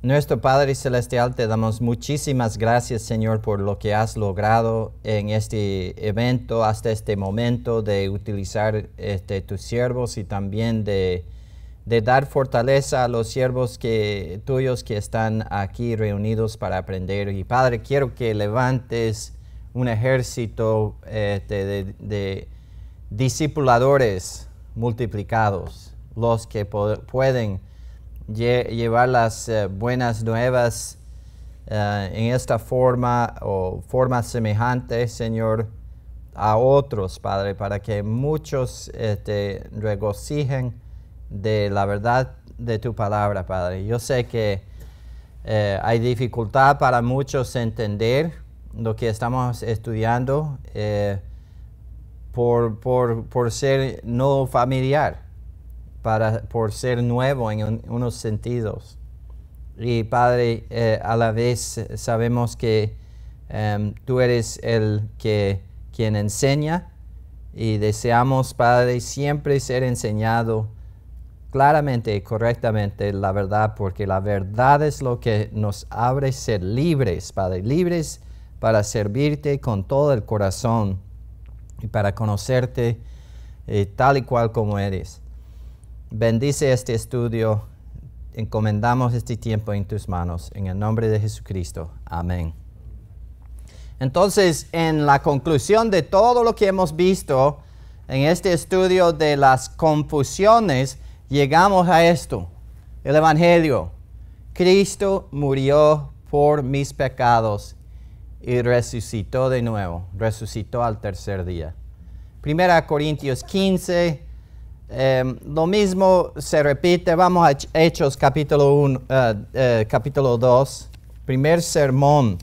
Nuestro Padre Celestial, te damos muchísimas gracias, Señor, por lo que has logrado en este evento hasta este momento de utilizar tus siervos y también de dar fortaleza a los siervos tuyos que están aquí reunidos para aprender. Y Padre, quiero que levantes un ejército de discipuladores multiplicados, los que pueden llevar las buenas nuevas en esta forma o forma semejante, Señor, a otros, Padre, para que muchos regocijen de la verdad de tu palabra, Padre. Yo sé que hay dificultad para muchos entender lo que estamos estudiando por ser no familiar, por ser nuevo en unos sentidos. Y Padre, a la vez sabemos que tú eres quien enseña, y deseamos, Padre, siempre ser enseñado claramente y correctamente la verdad, porque la verdad es lo que nos abre ser libres, Padre, libres para servirte con todo el corazón y para conocerte tal y cual como eres. Bendice este estudio, encomendamos este tiempo en tus manos, en el nombre de Jesucristo. Amén. Entonces, en la conclusión de todo lo que hemos visto en este estudio de las confusiones, llegamos a esto, el Evangelio. Cristo murió por mis pecados y resucitó de nuevo, resucitó al tercer día. 1 Corintios 15, lo mismo se repite. Vamos a Hechos capítulo 2, primer sermón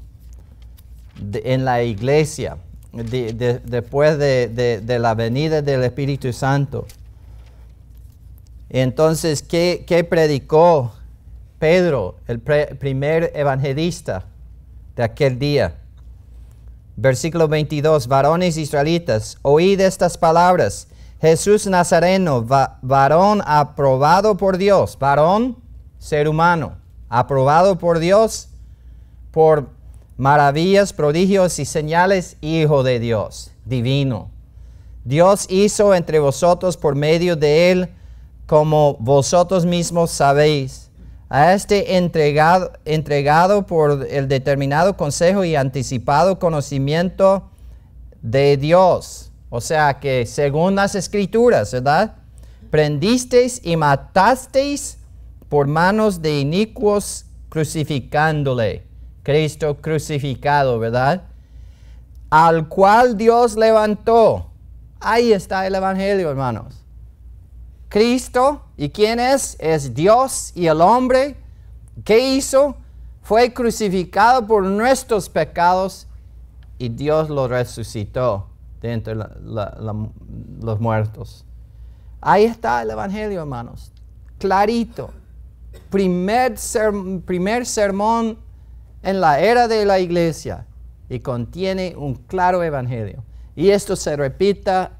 en la iglesia, después de la venida del Espíritu Santo. Entonces, ¿qué predicó Pedro, el primer evangelista de aquel día? Versículo 22, varones israelitas, oíd estas palabras. Jesús Nazareno, varón aprobado por Dios, varón, ser humano, aprobado por Dios por maravillas, prodigios y señales, hijo de Dios, divino. Dios hizo entre vosotros por medio de él, como vosotros mismos sabéis, a entregado por el determinado consejo y anticipado conocimiento de Dios. O sea que según las Escrituras, ¿verdad? Prendisteis y matasteis por manos de inicuos, crucificándole. Cristo crucificado, ¿verdad? Al cual Dios levantó. Ahí está el Evangelio, hermanos. Cristo, ¿y quién es? Es Dios y el hombre. ¿Qué hizo? Fue crucificado por nuestros pecados y Dios lo resucitó de entre los muertos. Ahí está el Evangelio, hermanos. Clarito. Primer sermón en la era de la iglesia y contiene un claro Evangelio. Y esto se repita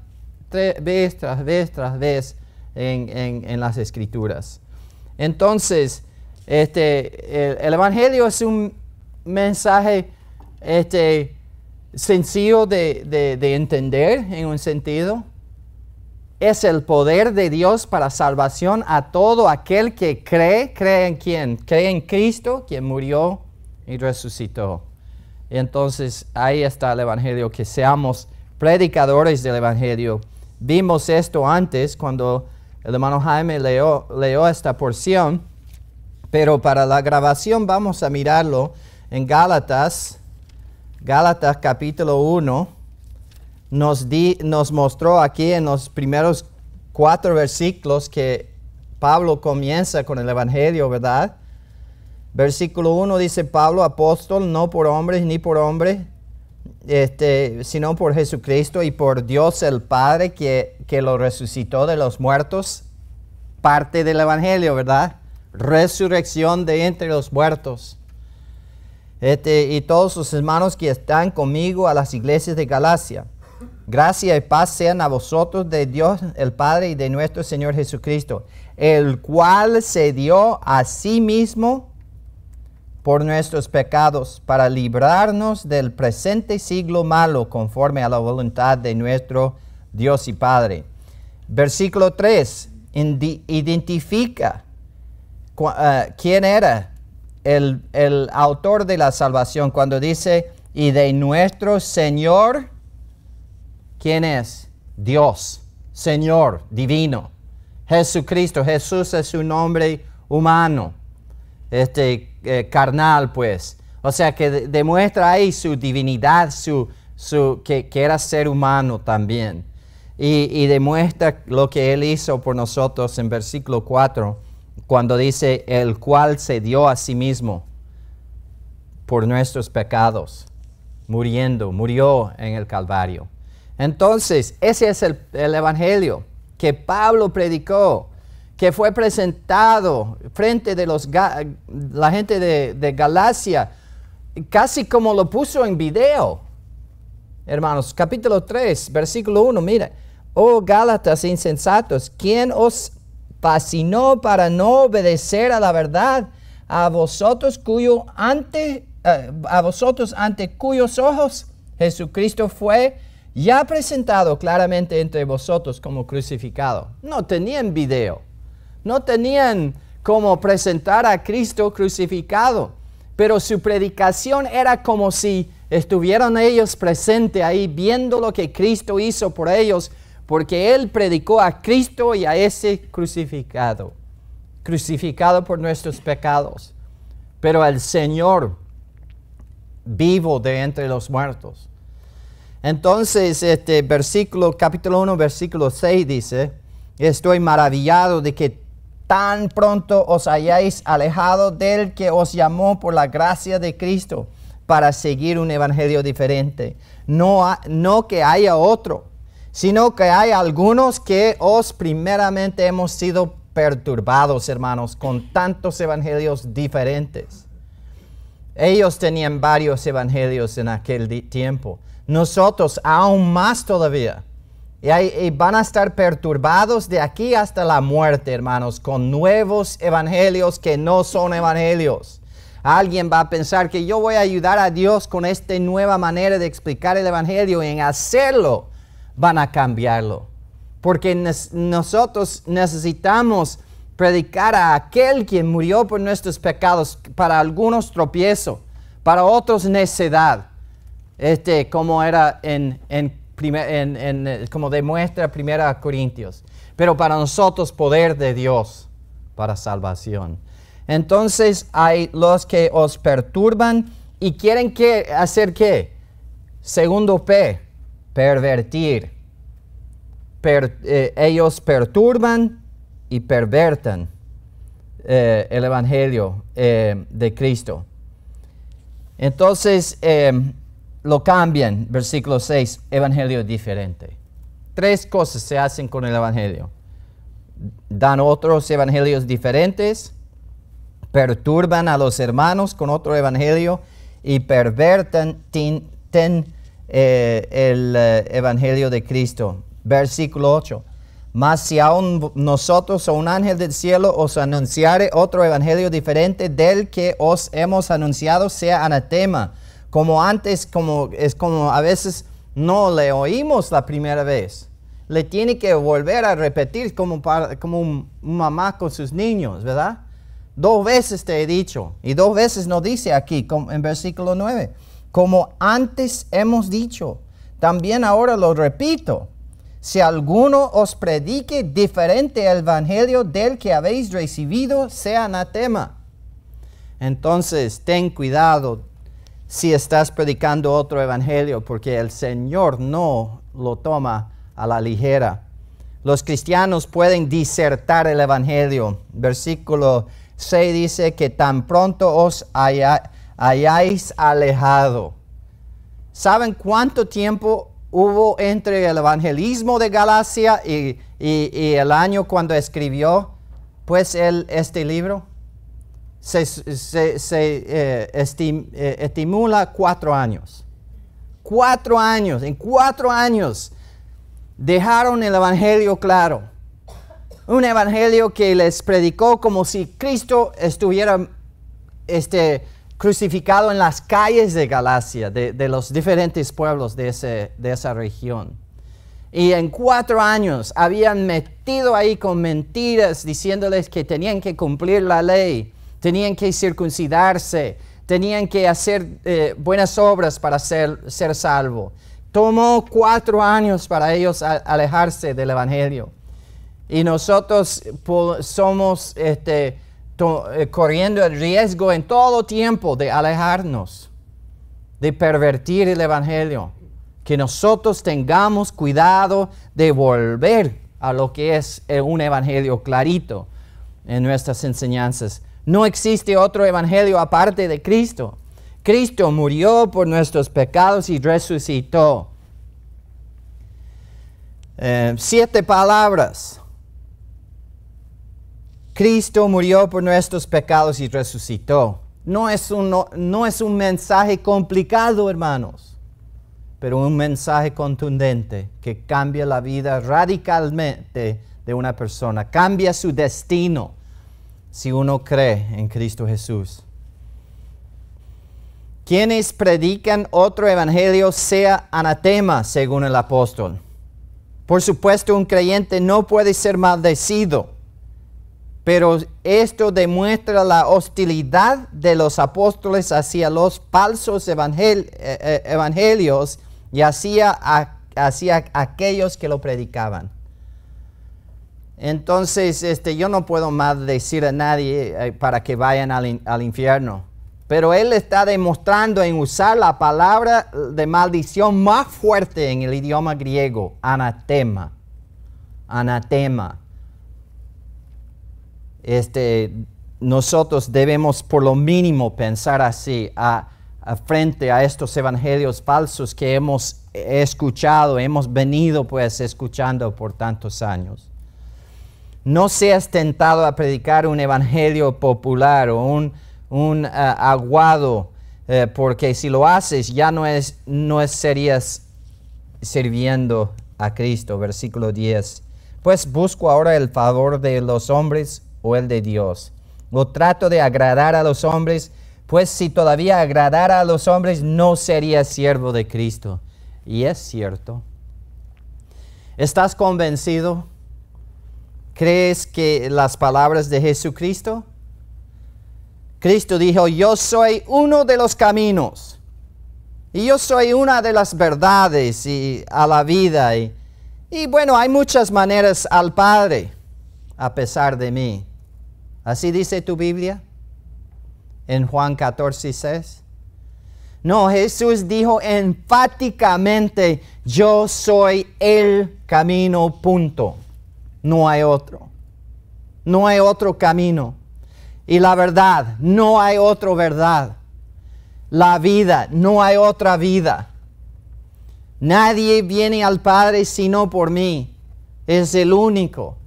vez tras vez en las Escrituras. Entonces, el Evangelio es un mensaje sencillo de entender en un sentido. Es el poder de Dios para salvación a todo aquel que cree. ¿Cree en quién? Cree en Cristo, quien murió y resucitó. Entonces, ahí está el Evangelio, que seamos predicadores del Evangelio. Vimos esto antes cuando el hermano Jaime leyó esta porción, pero para la grabación vamos a mirarlo en Gálatas capítulo 1. Nos mostró aquí en los primeros 4 versículos que Pablo comienza con el Evangelio, ¿verdad? Versículo 1 dice: Pablo, apóstol, no por hombres ni por hombre, sino por Jesucristo y por Dios el Padre que lo resucitó de los muertos. Parte del Evangelio, ¿verdad? Resurrección de entre los muertos. Y todos los hermanos que están conmigo a las iglesias de Galacia. Gracia y paz sean a vosotros de Dios el Padre y de nuestro Señor Jesucristo, el cual se dio a sí mismo por nuestros pecados, para librarnos del presente siglo malo, conforme a la voluntad de nuestro Dios y Padre. Versículo 3, identifica quién era el autor de la salvación cuando dice, y de nuestro Señor, ¿quién es? Dios, Señor, divino. Jesucristo, Jesús es su nombre humano, carnal pues. O sea que demuestra ahí su divinidad, que era ser humano también. Y demuestra lo que Él hizo por nosotros en versículo 4, cuando dice, el cual se dio a sí mismo por nuestros pecados, murió en el Calvario. Entonces, ese es el Evangelio que Pablo predicó, que fue presentado frente de la gente de Galacia, casi como lo puso en video. Hermanos, capítulo 3, versículo 1, mira. Oh Gálatas insensatos, ¿quién os fascinó para no obedecer a la verdad? A vosotros ante cuyos ojos Jesucristo fue ya presentado claramente entre vosotros como crucificado. No tenían video, no tenían cómo presentar a Cristo crucificado, pero su predicación era como si estuvieran ellos presentes ahí viendo lo que Cristo hizo por ellos, porque Él predicó a Cristo y a ese crucificado por nuestros pecados, pero al Señor vivo de entre los muertos. Entonces, capítulo 1, versículo 6 dice, estoy maravillado de que tan pronto os hayáis alejado del que os llamó por la gracia de Cristo para seguir un evangelio diferente. No que haya otro, sino que hay algunos que primeramente hemos sido perturbados, hermanos, con tantos evangelios diferentes. Ellos tenían varios evangelios en aquel tiempo. Nosotros aún más todavía. Y van a estar perturbados de aquí hasta la muerte, hermanos, con nuevos evangelios que no son evangelios. Alguien va a pensar que yo voy a ayudar a Dios con esta nueva manera de explicar el evangelio, y en hacerlo van a cambiarlo. Porque nosotros necesitamos predicar a aquel quien murió por nuestros pecados, para algunos tropiezo, para otros necedad. Como era como demuestra 1 Corintios. Pero para nosotros poder de Dios para salvación. Entonces hay los que os perturban y quieren hacer ¿qué? Segundo P, pervertir. Ellos perturban y pervertan el evangelio de Cristo. Entonces lo cambian, versículo 6, evangelio diferente. 3 cosas se hacen con el evangelio. Dan otros evangelios diferentes, perturban a los hermanos con otro evangelio y perverten el evangelio de Cristo. Versículo 8. Mas si aún nosotros o un ángel del cielo os anunciare otro evangelio diferente del que os hemos anunciado, sea anatema. Como antes, como a veces no le oímos la primera vez. Le tiene que volver a repetir como un mamá con sus niños, ¿verdad? 2 veces te he dicho, y 2 veces nos dice aquí en versículo 9. Como antes hemos dicho, también ahora lo repito. Si alguno os predique diferente el evangelio del que habéis recibido, sea anatema. Entonces, ten cuidado si estás predicando otro evangelio, porque el Señor no lo toma a la ligera. Los cristianos pueden disertar el evangelio. Versículo 6 dice que tan pronto os hayáis alejado. ¿Saben cuánto tiempo hubo entre el evangelismo de Galacia y el año cuando escribió pues este libro? Se estimula 4 años. 4 años. En 4 años dejaron el evangelio claro. Un evangelio que les predicó como si Cristo estuviera crucificado en las calles de Galacia, de los diferentes pueblos de esa región. Y en 4 años habían metido ahí con mentiras, diciéndoles que tenían que cumplir la ley, tenían que circuncidarse, tenían que hacer buenas obras para ser salvo. Tomó 4 años para ellos alejarse del Evangelio. Y nosotros somos corriendo el riesgo en todo tiempo de alejarnos, de pervertir el Evangelio. Que nosotros tengamos cuidado de volver a lo que es un Evangelio clarito en nuestras enseñanzas. No existe otro Evangelio aparte de Cristo. Cristo murió por nuestros pecados y resucitó. 7 palabras. Cristo murió por nuestros pecados y resucitó. No es un mensaje complicado, hermanos, pero un mensaje contundente que cambia la vida radicalmente de una persona, cambia su destino si uno cree en Cristo Jesús. Quienes predican otro evangelio sea anatema, según el apóstol. Por supuesto, un creyente no puede ser maldecido. Pero esto demuestra la hostilidad de los apóstoles hacia los falsos evangelios y hacia aquellos que lo predicaban. Entonces, yo no puedo maldecir a nadie para que vayan al infierno. Pero él está demostrando en usar la palabra de maldición más fuerte en el idioma griego, anatema. Anatema. Nosotros debemos por lo mínimo pensar así frente a estos evangelios falsos que hemos escuchado, hemos venido pues escuchando por tantos años. No seas tentado a predicar un evangelio popular o un aguado, porque si lo haces ya no serías sirviendo a Cristo. Versículo 10. Pues busco ahora el favor de los hombres o el de Dios. O trato de agradar a los hombres, pues si todavía agradara a los hombres, no sería siervo de Cristo. Y es cierto. ¿Estás convencido? ¿Crees que las palabras de Jesucristo? Cristo dijo, yo soy uno de los caminos. Y yo soy una de las verdades a la vida. Y bueno, hay muchas maneras al Padre, a pesar de mí. ¿Así dice tu Biblia? En Juan 14:6. No, Jesús dijo enfáticamente, yo soy el camino, punto. No hay otro. No hay otro camino. Y la verdad, no hay otra verdad. La vida, no hay otra vida. Nadie viene al Padre sino por mí. Es el único.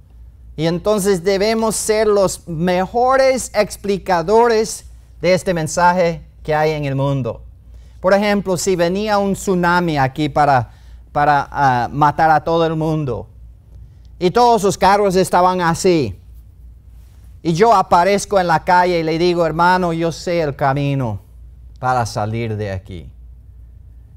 Y entonces debemos ser los mejores explicadores de este mensaje que hay en el mundo. Por ejemplo, si venía un tsunami aquí para matar a todo el mundo, y todos los carros estaban así, y yo aparezco en la calle y le digo, hermano, yo sé el camino para salir de aquí.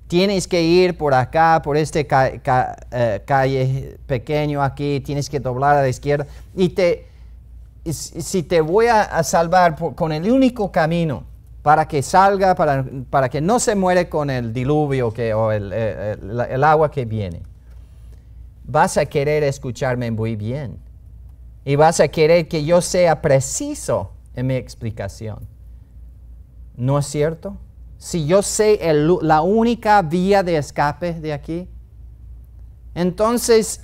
Tienes que ir por acá, por este calle pequeño aquí, tienes que doblar a la izquierda. Y si te voy a salvar con el único camino para que salga, para que no se muere con el diluvio o el agua que viene, vas a querer escucharme muy bien. Y vas a querer que yo sea preciso en mi explicación. ¿No es cierto? Si yo sé la única vía de escape de aquí, entonces,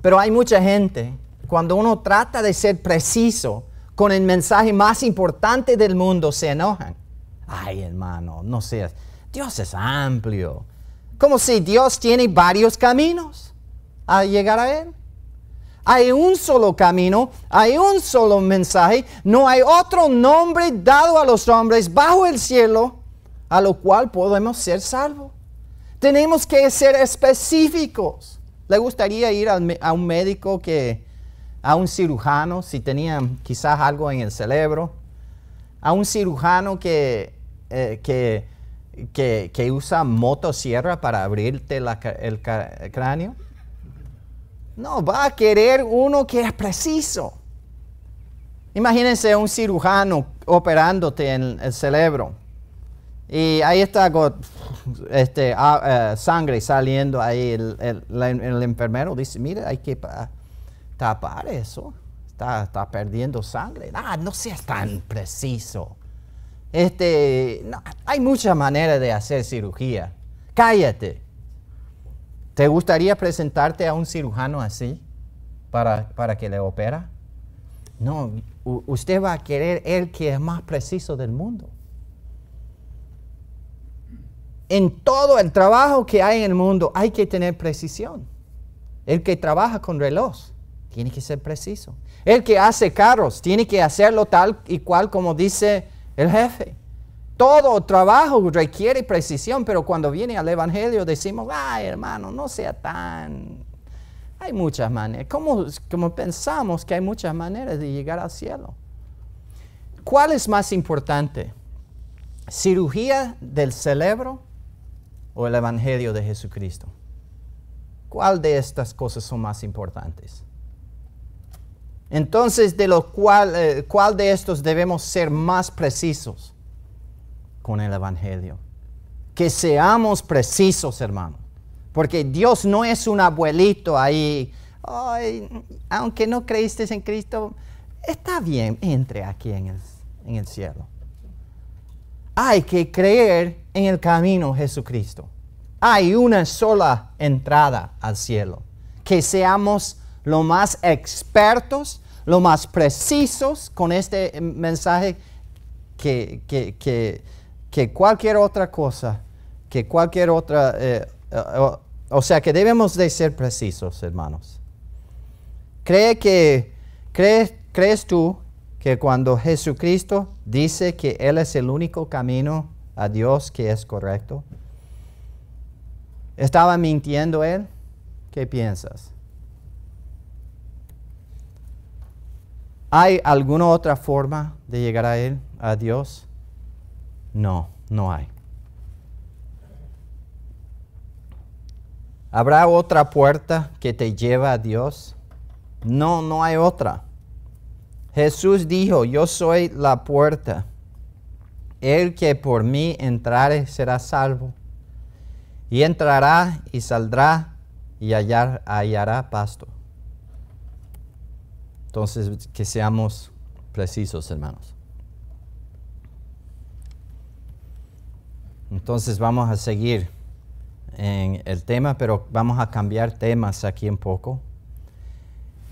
pero hay mucha gente, cuando uno trata de ser preciso con el mensaje más importante del mundo, se enojan. Ay, hermano, no seas, Dios es amplio. Como si Dios tiene varios caminos a llegar a Él. Hay un solo camino, hay un solo mensaje, no hay otro nombre dado a los hombres bajo el cielo a lo cual podemos ser salvos. Tenemos que ser específicos. ¿Le gustaría ir a un médico, a un cirujano, si tenía quizás algo en el cerebro? a un cirujano que usa motosierra para abrirte el cráneo? No, va a querer uno que es preciso. Imagínense un cirujano operándote en el cerebro. Y ahí está sangre saliendo ahí. El enfermero dice, mire, hay que tapar eso. Está perdiendo sangre. No seas tan preciso. No, hay muchas maneras de hacer cirugía. Cállate. ¿Te gustaría presentarte a un cirujano así para que le opera? No, usted va a querer el que es más preciso del mundo. En todo el trabajo que hay en el mundo hay que tener precisión. El que trabaja con reloj tiene que ser preciso. El que hace carros tiene que hacerlo tal y cual como dice el jefe. Todo trabajo requiere precisión, pero cuando viene al Evangelio decimos, ay hermano, no sea tan... Hay muchas maneras. ¿Cómo pensamos que hay muchas maneras de llegar al cielo? ¿Cuál es más importante? ¿Cirugía del cerebro o el Evangelio de Jesucristo? ¿Cuál de estas cosas son más importantes? Entonces, ¿cuál de estos debemos ser más precisos con el Evangelio? Que seamos precisos, hermanos. Porque Dios no es un abuelito ahí. Ay, aunque no creíste en Cristo, está bien, entre aquí en el cielo. Hay que creer en el camino Jesucristo. Hay una sola entrada al cielo. Que seamos lo más expertos, lo más precisos con este mensaje que cualquier otra cosa, que cualquier otra... o sea que debemos de ser precisos, hermanos. ¿Crees tú que cuando Jesucristo dice que Él es el único camino a Dios que es correcto, estaba mintiendo Él? ¿Qué piensas? ¿Hay alguna otra forma de llegar a Él, a Dios? No, no hay. ¿Habrá otra puerta que te lleva a Dios? No, no hay otra. Jesús dijo, yo soy la puerta. El que por mí entrare será salvo. Y entrará y saldrá y hallará pasto. Entonces, que seamos precisos, hermanos. Entonces, vamos a seguir en el tema, pero vamos a cambiar temas aquí un poco.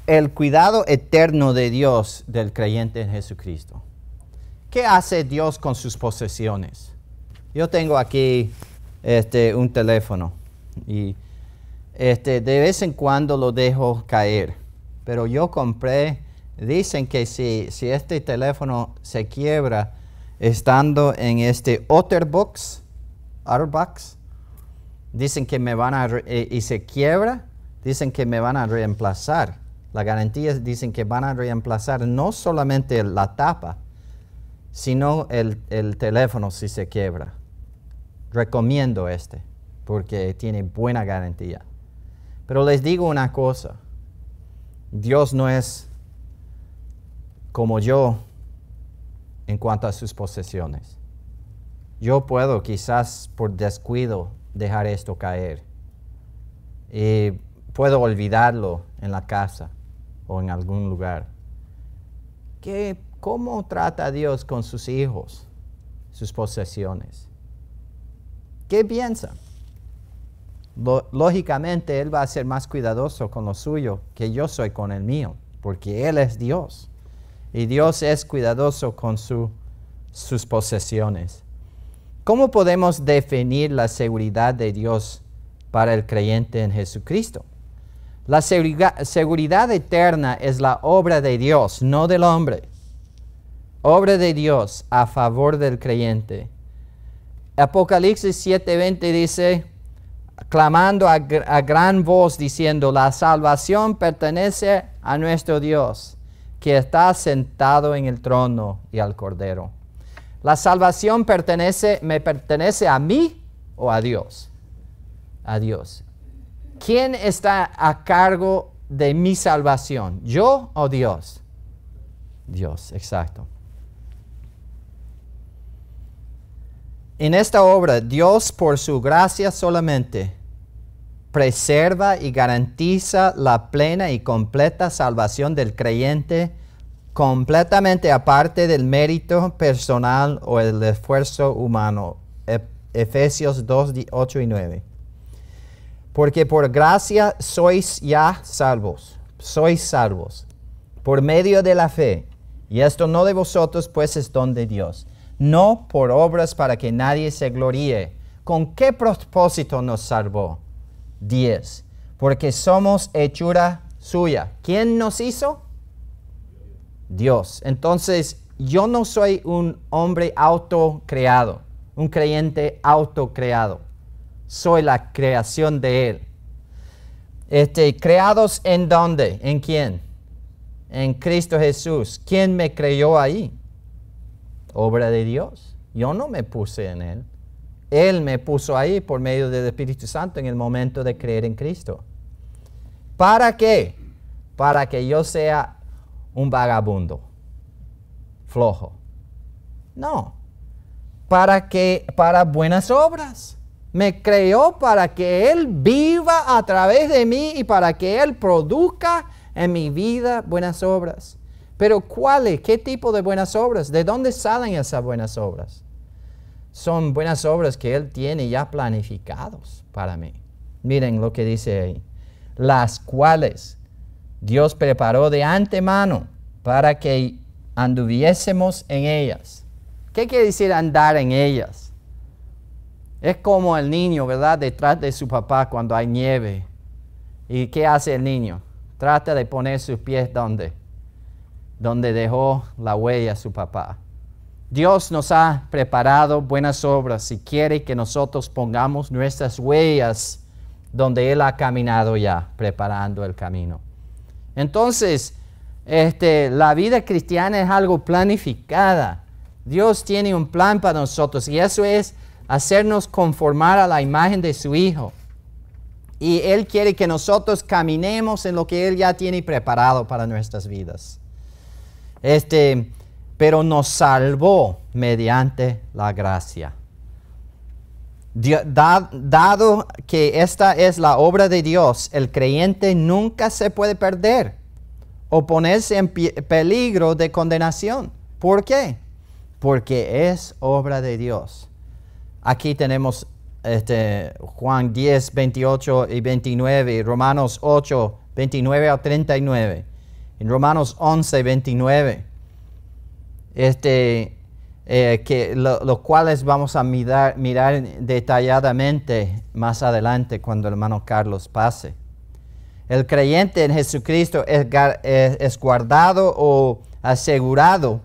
El cuidado eterno de Dios del creyente en Jesucristo. ¿Qué hace Dios con sus posesiones? Yo tengo aquí un teléfono y de vez en cuando lo dejo caer. Pero yo compré, dicen que si este teléfono se quiebra estando en OtterBox, dicen que me van y se quiebra, dicen que me van a reemplazar. La garantía dicen que van a reemplazar no solamente la tapa, sino el teléfono si se quiebra. Recomiendo porque tiene buena garantía. Pero les digo una cosa, Dios no es como yo en cuanto a sus posesiones. Yo puedo quizás por descuido dejar esto caer. Y puedo olvidarlo en la casa o en algún lugar. ¿Cómo trata Dios con sus hijos, sus posesiones? ¿Qué piensa? Lógicamente, Él va a ser más cuidadoso con lo suyo que yo soy con el mío, porque Él es Dios. Y Dios es cuidadoso con sus posesiones. ¿Cómo podemos definir la seguridad de Dios para el creyente en Jesucristo? La seguridad eterna es la obra de Dios, no del hombre. Obra de Dios a favor del creyente. Apocalipsis 7:20 dice, clamando a gran voz diciendo, la salvación pertenece a nuestro Dios, que está sentado en el trono y al Cordero. ¿La salvación me pertenece a mí o a Dios? A Dios. ¿Quién está a cargo de mi salvación? ¿Yo o Dios? Dios, exacto. En esta obra, Dios, por su gracia solamente, preserva y garantiza la plena y completa salvación del creyente, completamente aparte del mérito personal o el esfuerzo humano. Efesios 2, 8 y 9. Porque por gracia sois ya salvos, por medio de la fe, y esto no de vosotros, pues es don de Dios, no por obras para que nadie se gloríe. ¿Con qué propósito nos salvó? 10. Porque somos hechura suya. ¿Quién nos hizo? Dios. Entonces, yo no soy un hombre autocreado, un creyente autocreado. Soy la creación de Él. ¿Creados en dónde? ¿En quién? En Cristo Jesús. ¿Quién me creó ahí? Obra de Dios. Yo no me puse en Él. Él me puso ahí por medio del Espíritu Santo en el momento de creer en Cristo. ¿Para qué? Para que yo sea un vagabundo, flojo. No. Para buenas obras. Me creó para que Él viva a través de mí y para que Él produzca en mi vida buenas obras. Pero ¿cuáles? ¿Qué tipo de buenas obras? ¿De dónde salen esas buenas obras? Son buenas obras que Él tiene ya planificados para mí. Miren lo que dice ahí. Las cuales Dios preparó de antemano para que anduviésemos en ellas. ¿Qué quiere decir andar en ellas? Es como el niño, ¿verdad? Detrás de su papá cuando hay nieve. ¿Y qué hace el niño? Trata de poner sus pies ¿dónde? Donde dejó la huella su papá. Dios nos ha preparado buenas obras y quiere que nosotros pongamos nuestras huellas donde Él ha caminado ya, preparando el camino. Entonces, la vida cristiana es algo planificada. Dios tiene un plan para nosotros y eso es hacernos conformar a la imagen de su Hijo. Y Él quiere que nosotros caminemos en lo que Él ya tiene preparado para nuestras vidas. Pero nos salvó mediante la gracia. Dado que esta es la obra de Dios, el creyente nunca se puede perder o ponerse en peligro de condenación. ¿Por qué? Porque es obra de Dios. Aquí tenemos Juan 10, 28 y 29, Romanos 8, 29 a 39, en Romanos 11, 29. Los cuales vamos a mirar detalladamente más adelante cuando el hermano Carlos pase. El creyente en Jesucristo es guardado o asegurado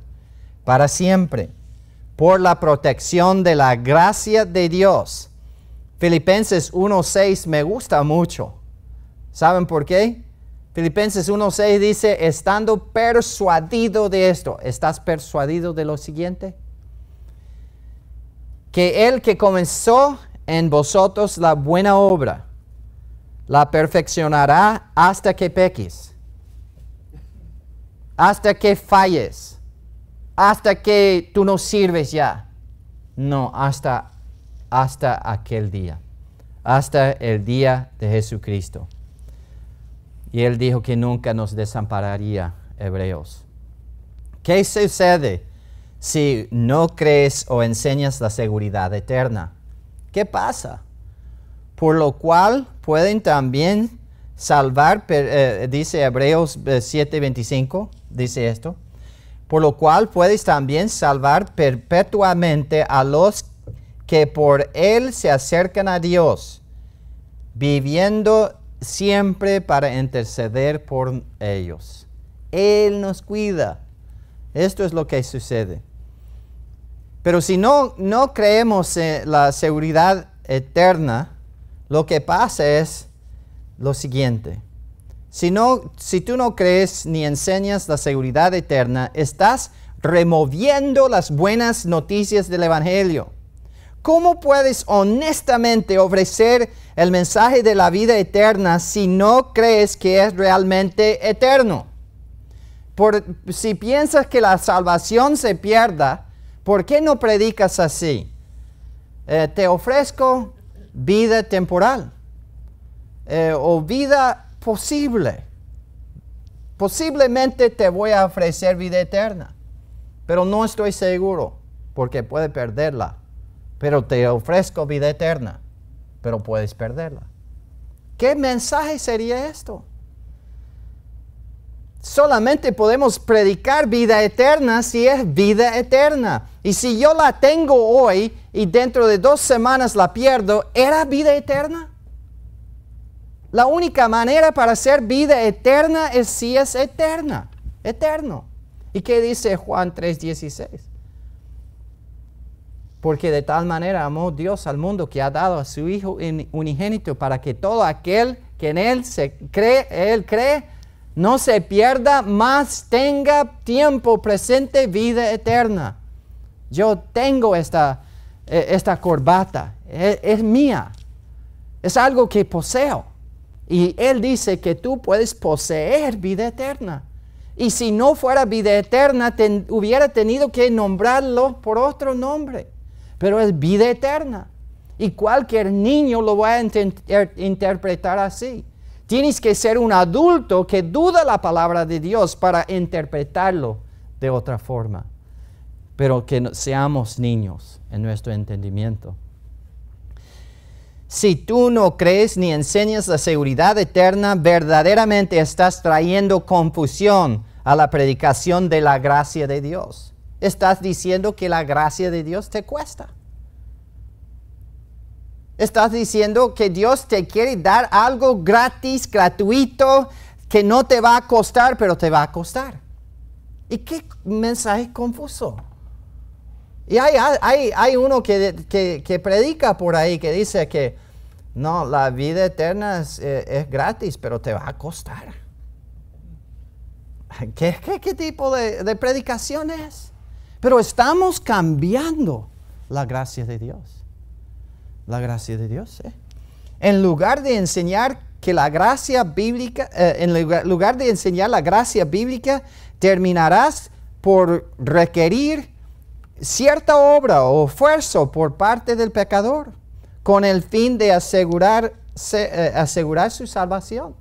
para siempre por la protección de la gracia de Dios. Filipenses 1:6 me gusta mucho. ¿Saben por qué? Filipenses 1:6 dice, estando persuadido de esto. ¿Estás persuadido de lo siguiente? Que el que comenzó en vosotros la buena obra, la perfeccionará hasta que peques, hasta que falles, hasta que tú no sirves ya. No, hasta aquel día, hasta el día de Jesucristo. Y Él dijo que nunca nos desampararía, Hebreos. ¿Qué sucede si no crees o enseñas la seguridad eterna? ¿Qué pasa? Por lo cual pueden también salvar, dice Hebreos 7:25, dice esto. Por lo cual puedes también salvar perpetuamente a los que por Él se acercan a Dios, viviendo siempre para interceder por ellos. Él nos cuida. Esto es lo que sucede. Pero si no creemos en la seguridad eterna, lo que pasa es lo siguiente. Si tú no crees ni enseñas la seguridad eterna, estás removiendo las buenas noticias del Evangelio. ¿Cómo puedes honestamente ofrecer el mensaje de la vida eterna si no crees que es realmente eterno? Si piensas que la salvación se pierda, ¿por qué no predicas así? Te ofrezco vida temporal o vida posible. Posiblemente te voy a ofrecer vida eterna, pero no estoy seguro porque puede perderla. Pero te ofrezco vida eterna, pero puedes perderla. ¿Qué mensaje sería esto? Solamente podemos predicar vida eterna si es vida eterna. Y si yo la tengo hoy y dentro de 2 semanas la pierdo, ¿era vida eterna? La única manera para ser vida eterna es si es eterna, eterno. ¿Y qué dice Juan 3:16? Porque de tal manera amó Dios al mundo que ha dado a su Hijo unigénito para que todo aquel que en Él cree, no se pierda, mas tenga tiempo presente vida eterna. Yo tengo esta corbata, es mía, es algo que poseo. Y Él dice que tú puedes poseer vida eterna. Y si no fuera vida eterna, hubiera tenido que nombrarlo por otro nombre. Pero es vida eterna. Y cualquier niño lo va a interpretar así. Tienes que ser un adulto que duda la palabra de Dios para interpretarlo de otra forma. Pero que seamos niños en nuestro entendimiento. Si tú no crees ni enseñas la seguridad eterna, verdaderamente estás trayendo confusión a la predicación de la gracia de Dios. Estás diciendo que la gracia de Dios te cuesta. Estás diciendo que Dios te quiere dar algo gratis, gratuito, que no te va a costar, pero te va a costar. ¿Y qué mensaje confuso? Y hay uno que predica por ahí, que dice que no, la vida eterna es gratis, pero te va a costar. ¿Qué tipo de predicación es? Pero estamos cambiando la gracia de Dios. La gracia de Dios, En lugar de enseñar que la gracia bíblica, en lugar de enseñar la gracia bíblica, terminarás por requerir cierta obra o esfuerzo por parte del pecador, con el fin de asegurar su salvación.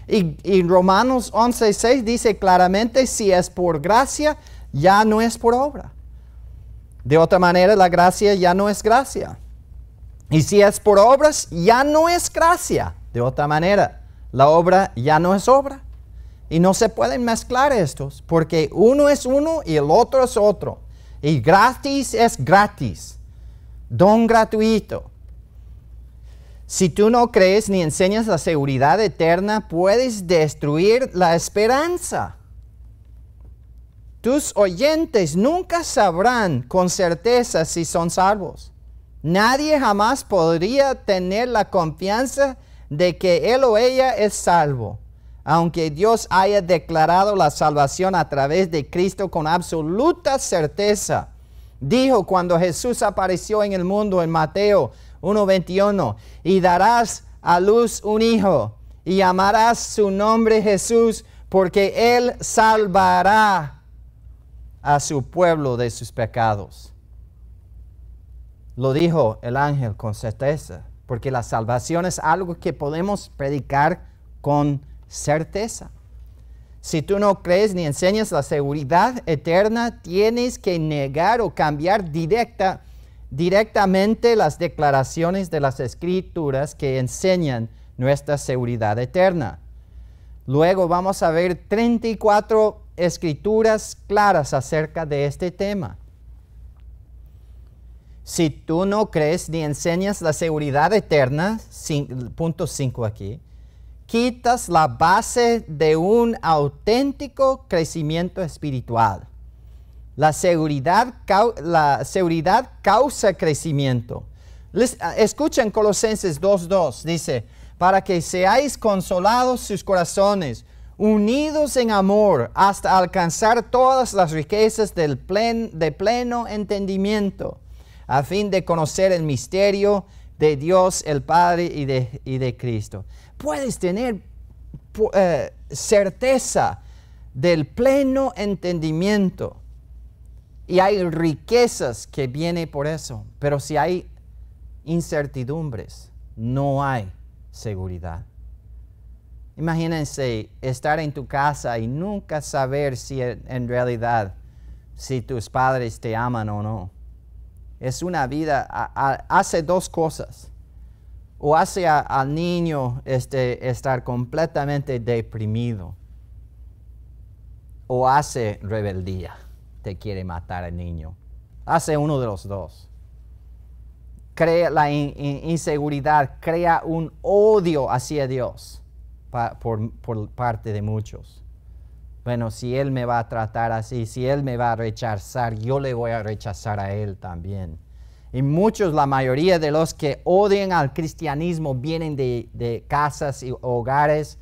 Y Romanos 11:6 dice claramente, si es por gracia, ya no es por obra. De otra manera, la gracia ya no es gracia. Y si es por obras, ya no es gracia. De otra manera, la obra ya no es obra. Y no se pueden mezclar estos, porque uno es uno y el otro es otro. Y gratis es gratis. Don gratuito. Si tú no crees ni enseñas la seguridad eterna, puedes destruir la esperanza. Tus oyentes nunca sabrán con certeza si son salvos. Nadie jamás podría tener la confianza de que él o ella es salvo, aunque Dios haya declarado la salvación a través de Cristo con absoluta certeza. Dijo cuando Jesús apareció en el mundo en Mateo 1:21, y darás a luz un hijo, y llamarás su nombre Jesús, porque él salvará a su pueblo de sus pecados. Lo dijo el ángel con certeza, porque la salvación es algo que podemos predicar con certeza. Si tú no crees ni enseñas la seguridad eterna, tienes que negar o cambiar directamente las declaraciones de las Escrituras que enseñan nuestra seguridad eterna. Luego vamos a ver 34 escrituras claras acerca de este tema. Si tú no crees ni enseñas la seguridad eterna, punto 5 aquí, quitas la base de un auténtico crecimiento espiritual. La seguridad causa crecimiento. Escuchen Colosenses 2:2, dice, para que seáis consolados sus corazones, unidos en amor hasta alcanzar todas las riquezas de pleno entendimiento, a fin de conocer el misterio de Dios el Padre y de Cristo. Puedes tener certeza del pleno entendimiento. Y hay riquezas que vienen por eso. Pero si hay incertidumbres, no hay seguridad. Imagínense estar en tu casa y nunca saber si en realidad, si tus padres te aman o no. Es una vida, hace dos cosas. O hace al niño estar completamente deprimido. O hace rebeldía. Te quiere matar al niño. Hace uno de los dos. Crea la inseguridad, crea un odio hacia Dios por parte de muchos. Bueno, si Él me va a tratar así, si Él me va a rechazar, yo le voy a rechazar a Él también. Y muchos, la mayoría de los que odian al cristianismo vienen de casas y hogares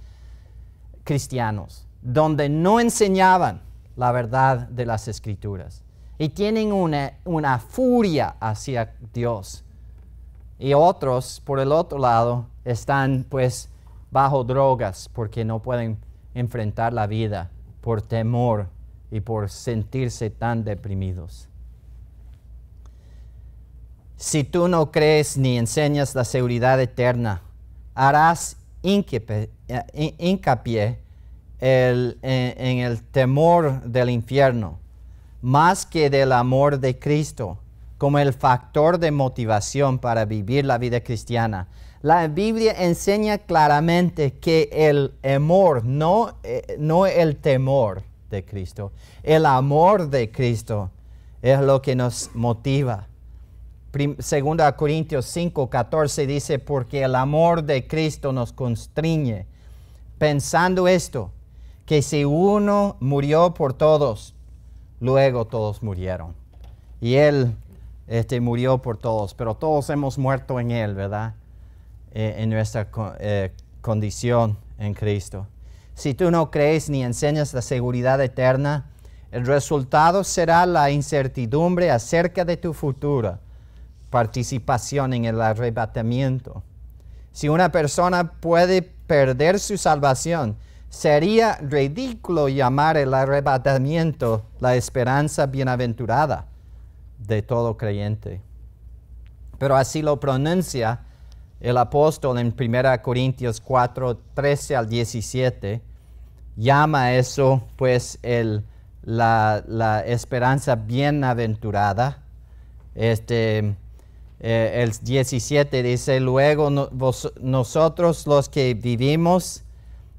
cristianos, donde no enseñaban la verdad de las Escrituras. Y tienen una furia hacia Dios. Y otros, por el otro lado, están pues bajo drogas porque no pueden enfrentar la vida por temor y por sentirse tan deprimidos. Si tú no crees ni enseñas la seguridad eterna, harás hincapié en el temor del infierno, más que del amor de Cristo, como el factor de motivación para vivir la vida cristiana. La Biblia enseña claramente que el amor, no el temor de Cristo, el amor de Cristo es lo que nos motiva. 2 Corintios 5:14 dice, porque el amor de Cristo nos constriñe, pensando esto, que si uno murió por todos, luego todos murieron. Y Él murió por todos, pero todos hemos muerto en Él, ¿verdad? En nuestra condición en Cristo. Si tú no crees ni enseñas la seguridad eterna, el resultado será la incertidumbre acerca de tu futura participación en el arrebatamiento. Si una persona puede perder su salvación, sería ridículo llamar el arrebatamiento la esperanza bienaventurada de todo creyente. Pero así lo pronuncia el apóstol en 1 Corintios 4, 13 al 17. Llama eso pues la esperanza bienaventurada. El 17 dice, luego nosotros los que vivimos,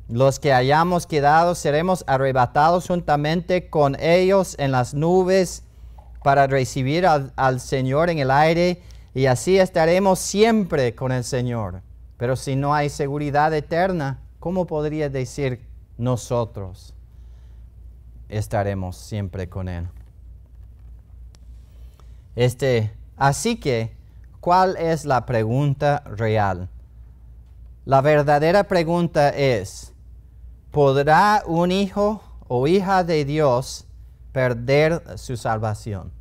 los que hayamos quedado, seremos arrebatados juntamente con ellos en las nubes para recibir al Señor en el aire, y así estaremos siempre con el Señor. Pero si no hay seguridad eterna, ¿cómo podría decir nosotros estaremos siempre con Él? Así que, ¿cuál es la pregunta real? La verdadera pregunta es, ¿podrá un hijo o hija de Dios perder su salvación?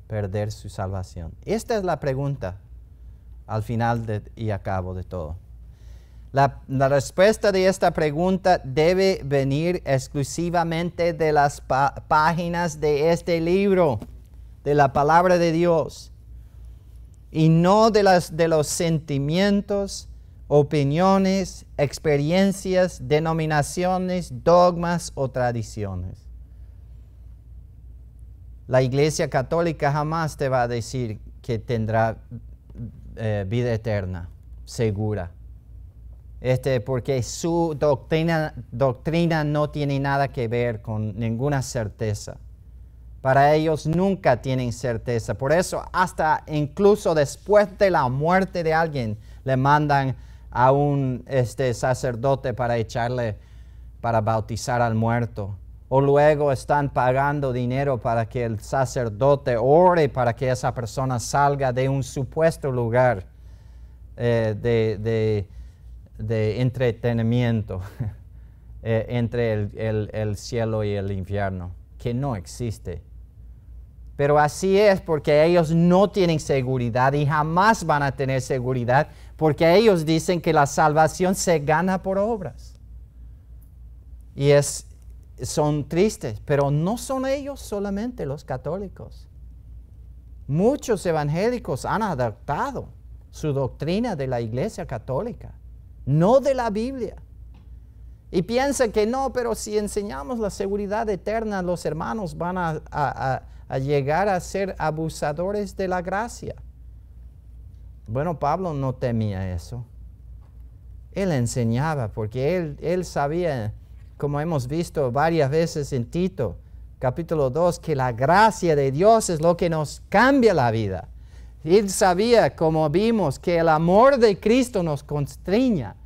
Perder su salvación. Esta es la pregunta al final y a cabo de todo. La respuesta de esta pregunta debe venir exclusivamente de las páginas de este libro, de la palabra de Dios, y no de los sentimientos, opiniones, experiencias, denominaciones, dogmas o tradiciones. La Iglesia Católica jamás te va a decir que tendrá vida eterna, segura. Porque su doctrina no tiene nada que ver con ninguna certeza. Para ellos nunca tienen certeza. Por eso, hasta incluso después de la muerte de alguien, le mandan a un sacerdote para bautizar al muerto. O luego están pagando dinero para que el sacerdote ore para que esa persona salga de un supuesto lugar de entretenimiento. entre el cielo y el infierno, que no existe. Pero así es porque ellos no tienen seguridad y jamás van a tener seguridad porque ellos dicen que la salvación se gana por obras. Y son tristes, pero no son ellos solamente los católicos. Muchos evangélicos han adaptado su doctrina de la Iglesia Católica, no de la Biblia. Y piensan que no, pero si enseñamos la seguridad eterna, los hermanos van a llegar a ser abusadores de la gracia. Bueno, Pablo no temía eso. Él enseñaba porque él sabía, como hemos visto varias veces en Tito, capítulo 2, que la gracia de Dios es lo que nos cambia la vida. Él sabía, como vimos, que el amor de Cristo nos constriña.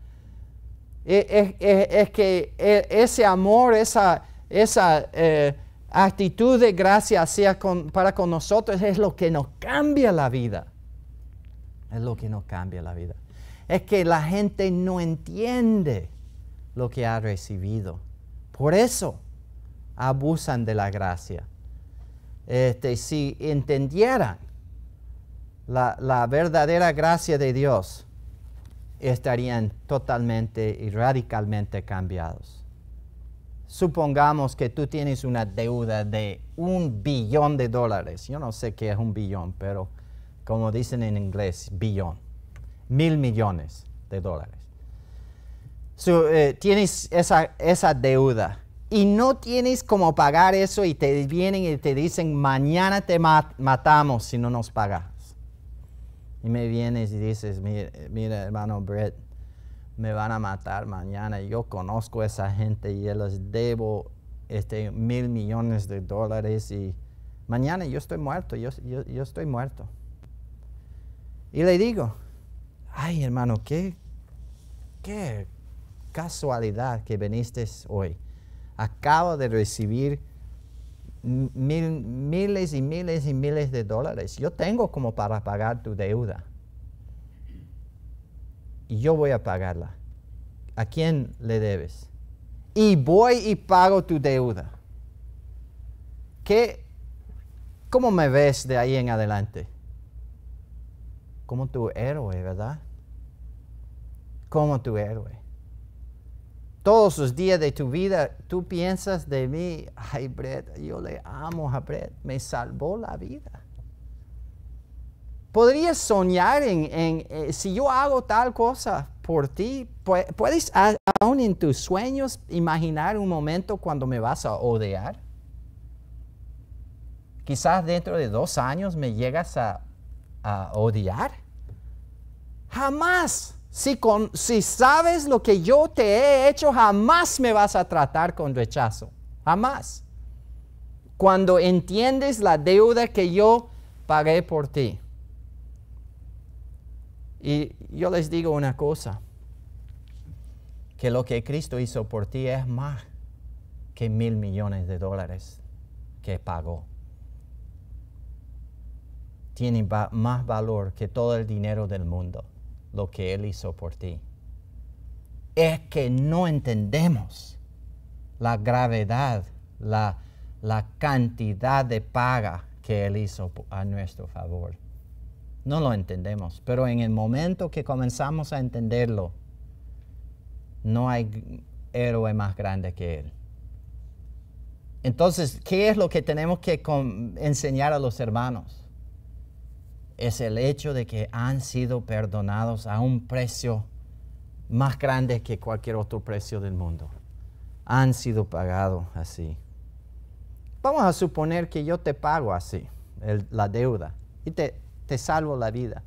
Es que ese amor, esa actitud de gracia para con nosotros es lo que nos cambia la vida. Es lo que nos cambia la vida. Es que la gente no entiende lo que ha recibido. Por eso abusan de la gracia. Si entendieran la verdadera gracia de Dios, estarían totalmente y radicalmente cambiados. Supongamos que tú tienes una deuda de $1 billón. Yo no sé qué es $1 billón, pero como dicen en inglés, billón. 1,000 millones de dólares. Tienes esa deuda y no tienes cómo pagar eso y te vienen y te dicen, mañana te matamos si no nos pagas. Y me vienes y dices, mira hermano Brett, me van a matar mañana. Yo conozco a esa gente y yo les debo 1,000 millones de dólares y mañana yo estoy muerto, yo estoy muerto. Y le digo, ay hermano, qué casualidad que viniste hoy. Acabo de recibir miles y miles y miles de dólares. Yo tengo como para pagar tu deuda. Y yo voy a pagarla. ¿A quién le debes? Y voy y pago tu deuda. ¿Cómo me ves de ahí en adelante? Como tu héroe, ¿verdad? Como tu héroe. Todos los días de tu vida, tú piensas de mí, ay Brett, yo le amo a Brett, me salvó la vida. Podrías soñar si yo hago tal cosa por ti, puedes aún en tus sueños imaginar un momento cuando me vas a odiar. Quizás dentro de 2 años me llegas a odiar. Jamás. Si sabes lo que yo te he hecho, jamás me vas a tratar con rechazo. Jamás. Cuando entiendes la deuda que yo pagué por ti. Y yo les digo una cosa. Que lo que Cristo hizo por ti es más que 1,000 millones de dólares que pagó. Tiene más valor que todo el dinero del mundo. Lo que Él hizo por ti. Es que no entendemos la gravedad, la cantidad de paga que Él hizo a nuestro favor. No lo entendemos, pero en el momento que comenzamos a entenderlo, no hay héroe más grande que Él. Entonces, ¿qué es lo que tenemos que enseñar a los hermanos? Es el hecho de que han sido perdonados a un precio más grande que cualquier otro precio del mundo. Han sido pagados así. Vamos a suponer que yo te pago así, la deuda, y te salvo la vida.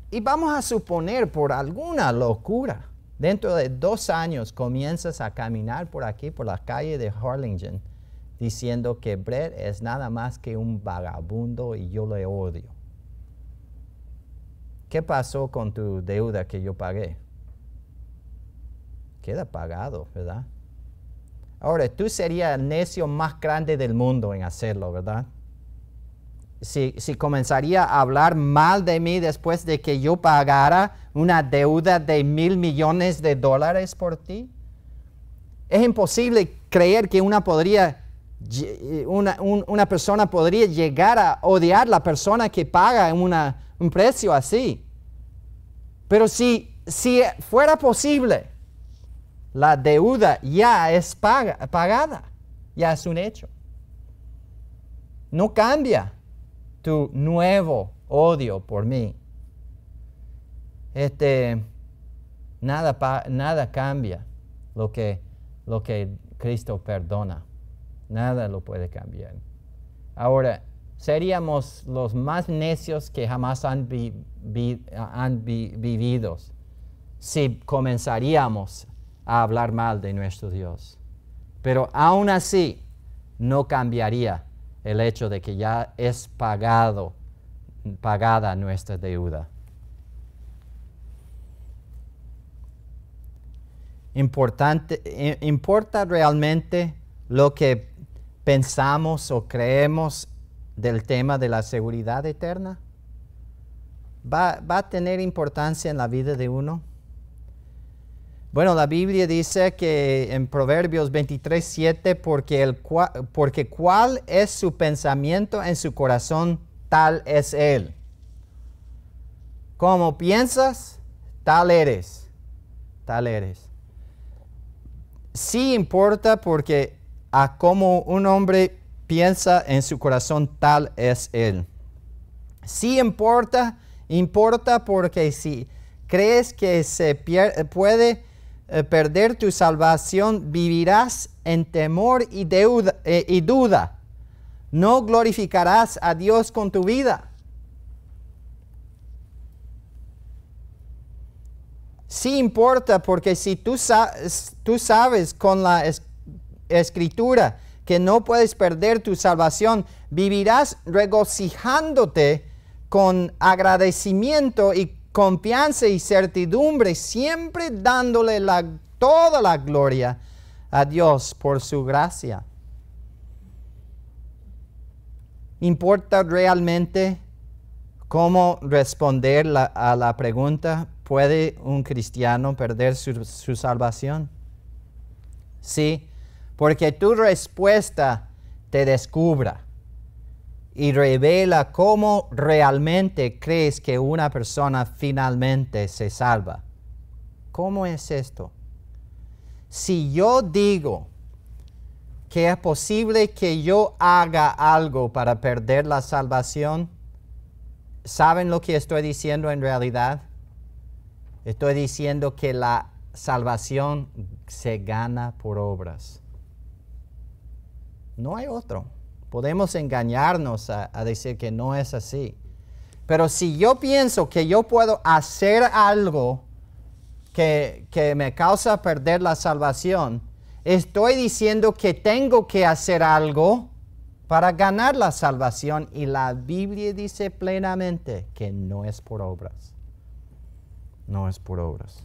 Y vamos a suponer por alguna locura, dentro de 2 años comienzas a caminar por aquí, por la calle de Harlingen, diciendo que Brett es nada más que un vagabundo y yo le odio. ¿Qué pasó con tu deuda que yo pagué? Queda pagado, ¿verdad? Ahora, tú serías el necio más grande del mundo en hacerlo, ¿verdad? Si comenzaría a hablar mal de mí después de que yo pagara una deuda de 1,000 millones de dólares por ti. Es imposible creer que una persona podría llegar a odiar a la persona que paga un precio así. Pero si fuera posible, la deuda ya es pagada, ya es un hecho. No cambia tu nuevo odio por mí. Nada cambia lo que Cristo perdona. Nada lo puede cambiar. Ahora, seríamos los más necios que jamás han vivido si comenzaríamos a hablar mal de nuestro Dios. Pero aún así, no cambiaría el hecho de que ya es pagada nuestra deuda. ¿Importa realmente lo que pensamos o creemos del tema de la seguridad eterna? ¿Va a tener importancia en la vida de uno? Bueno, la Biblia dice que en Proverbios 23:7, porque cuál es su pensamiento en su corazón, tal es él. Como piensas, tal eres. Tal eres. Sí importa porque a como un hombre piensa en su corazón, tal es él. Sí importa porque si crees que se puede perder tu salvación, vivirás en temor y duda. No glorificarás a Dios con tu vida. Sí importa porque si tú sabes con la Escritura que no puedes perder tu salvación, vivirás regocijándote con agradecimiento y confianza y certidumbre, siempre dándole toda la gloria a Dios por su gracia. ¿Importa realmente cómo responder a la pregunta? ¿Puede un cristiano perder su salvación? Sí, porque tu respuesta te descubra y revela cómo realmente crees que una persona finalmente se salva. ¿Cómo es esto? Si yo digo que es posible que yo haga algo para perder la salvación, ¿saben lo que estoy diciendo en realidad? Estoy diciendo que la salvación se gana por obras. No hay otro. Podemos engañarnos a decir que no es así. Pero si yo pienso que yo puedo hacer algo que me causa perder la salvación, estoy diciendo que tengo que hacer algo para ganar la salvación. Y la Biblia dice plenamente que no es por obras. No es por obras.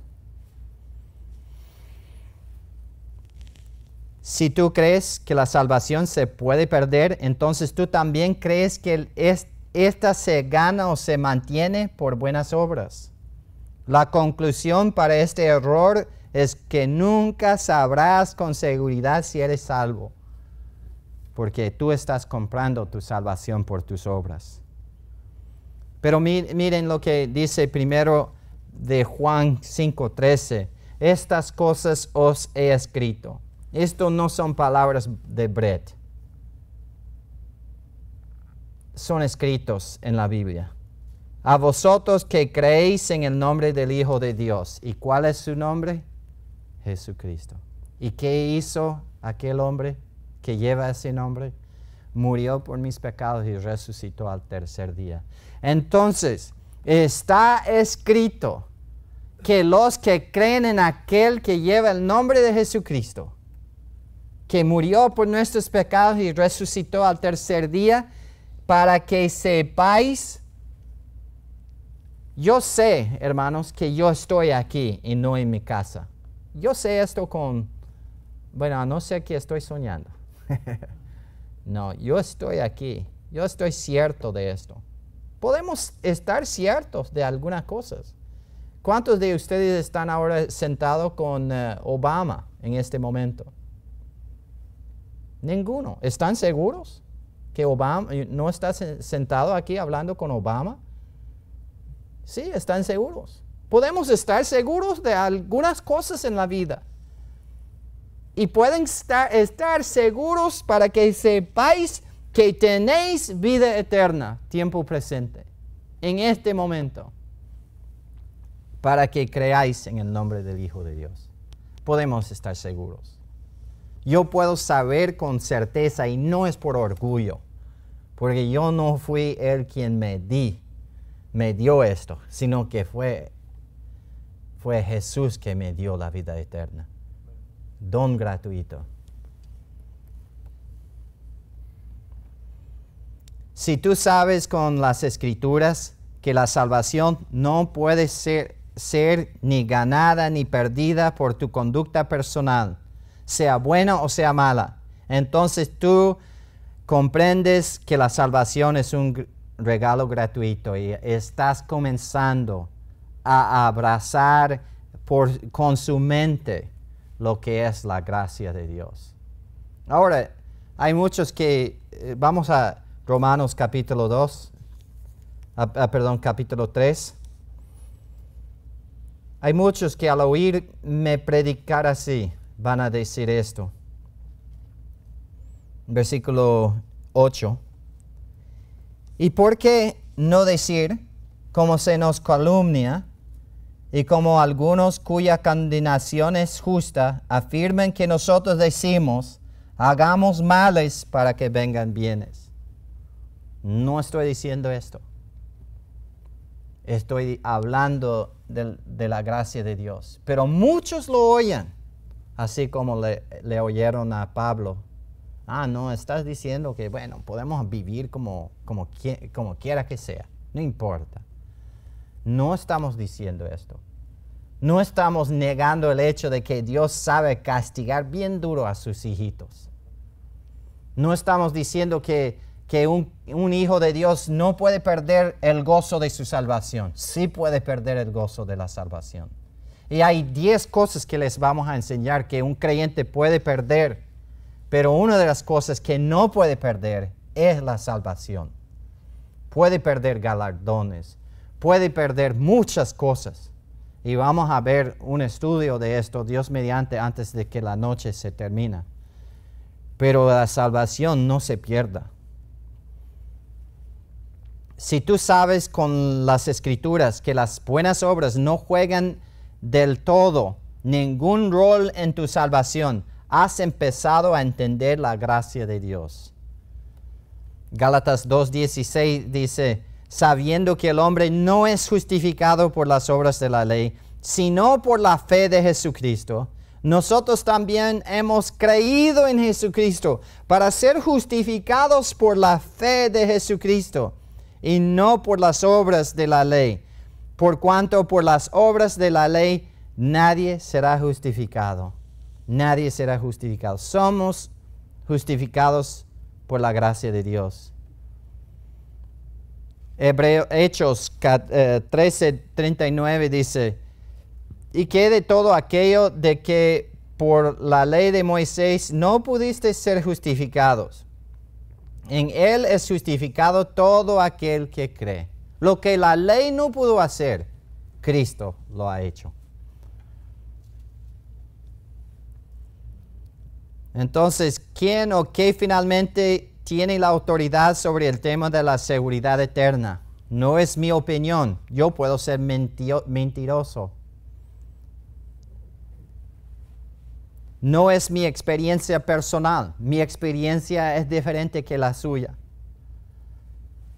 Si tú crees que la salvación se puede perder, entonces tú también crees que esta se gana o se mantiene por buenas obras. La conclusión para este error es que nunca sabrás con seguridad si eres salvo, porque tú estás comprando tu salvación por tus obras. Pero miren lo que dice primero de Juan 5:13. Estas cosas os he escrito. Esto no son palabras de Brett. Son escritos en la Biblia. A vosotros que creéis en el nombre del Hijo de Dios. ¿Y cuál es su nombre? Jesucristo. ¿Y qué hizo aquel hombre que lleva ese nombre? Murió por mis pecados y resucitó al tercer día. Entonces, está escrito que los que creen en aquel que lleva el nombre de Jesucristo, que murió por nuestros pecados y resucitó al tercer día, para que sepáis, yo sé, hermanos, que yo estoy aquí y no en mi casa. Yo sé esto a no ser que estoy soñando. No, yo estoy aquí. Yo estoy cierto de esto. Podemos estar ciertos de algunas cosas. ¿Cuántos de ustedes están ahora sentados con Obama en este momento? Ninguno. ¿Están seguros que Obama no está sentado aquí hablando con Obama? Sí, están seguros. Podemos estar seguros de algunas cosas en la vida. Y pueden estar seguros para que sepáis que tenéis vida eterna, tiempo presente, en este momento, para que creáis en el nombre del Hijo de Dios. Podemos estar seguros. Yo puedo saber con certeza, y no es por orgullo, porque yo no fui el quien me dio esto, sino que fue Jesús que me dio la vida eterna. Don gratuito. Si tú sabes con las Escrituras que la salvación no puede ser ni ganada ni perdida por tu conducta personal, sea buena o sea mala, entonces tú comprendes que la salvación es un regalo gratuito y estás comenzando a abrazar con su mente lo que es la gracia de Dios. Ahora, hay muchos que, vamos a Romanos capítulo 3. Hay muchos que al oírme predicar así, van a decir esto. Versículo 8. ¿Y por qué no decir, como se nos calumnia, y como algunos cuya condenación es justa, afirman que nosotros decimos, hagamos males para que vengan bienes? No estoy diciendo esto. Estoy hablando de la gracia de Dios. Pero muchos lo oyen, así como le oyeron a Pablo. No, estás diciendo que, bueno, podemos vivir como quiera que sea. No importa. No estamos diciendo esto. No estamos negando el hecho de que Dios sabe castigar bien duro a sus hijitos. No estamos diciendo que un hijo de Dios no puede perder el gozo de su salvación. Sí puede perder el gozo de la salvación. Y hay 10 cosas que les vamos a enseñar que un creyente puede perder. Pero una de las cosas que no puede perder es la salvación. Puede perder galardones. Puede perder muchas cosas. Y vamos a ver un estudio de esto, Dios mediante, antes de que la noche se termine. Pero la salvación no se pierda. Si tú sabes con las Escrituras que las buenas obras no juegan del todo ningún rol en tu salvación, has empezado a entender la gracia de Dios. Gálatas 2:16 dice, sabiendo que el hombre no es justificado por las obras de la ley, sino por la fe de Jesucristo, nosotros también hemos creído en Jesucristo para ser justificados por la fe de Jesucristo y no por las obras de la ley, por cuanto por las obras de la ley nadie será justificado. Nadie será justificado. Somos justificados por la gracia de Dios. Hechos 13:39 dice, y que de todo aquello de que por la ley de Moisés no pudiste ser justificados, en él es justificado todo aquel que cree. Lo que la ley no pudo hacer, Cristo lo ha hecho. Entonces, ¿quién o qué finalmente tiene la autoridad sobre el tema de la seguridad eterna? No es mi opinión. Yo puedo ser mentiroso. No es mi experiencia personal. Mi experiencia es diferente que la suya.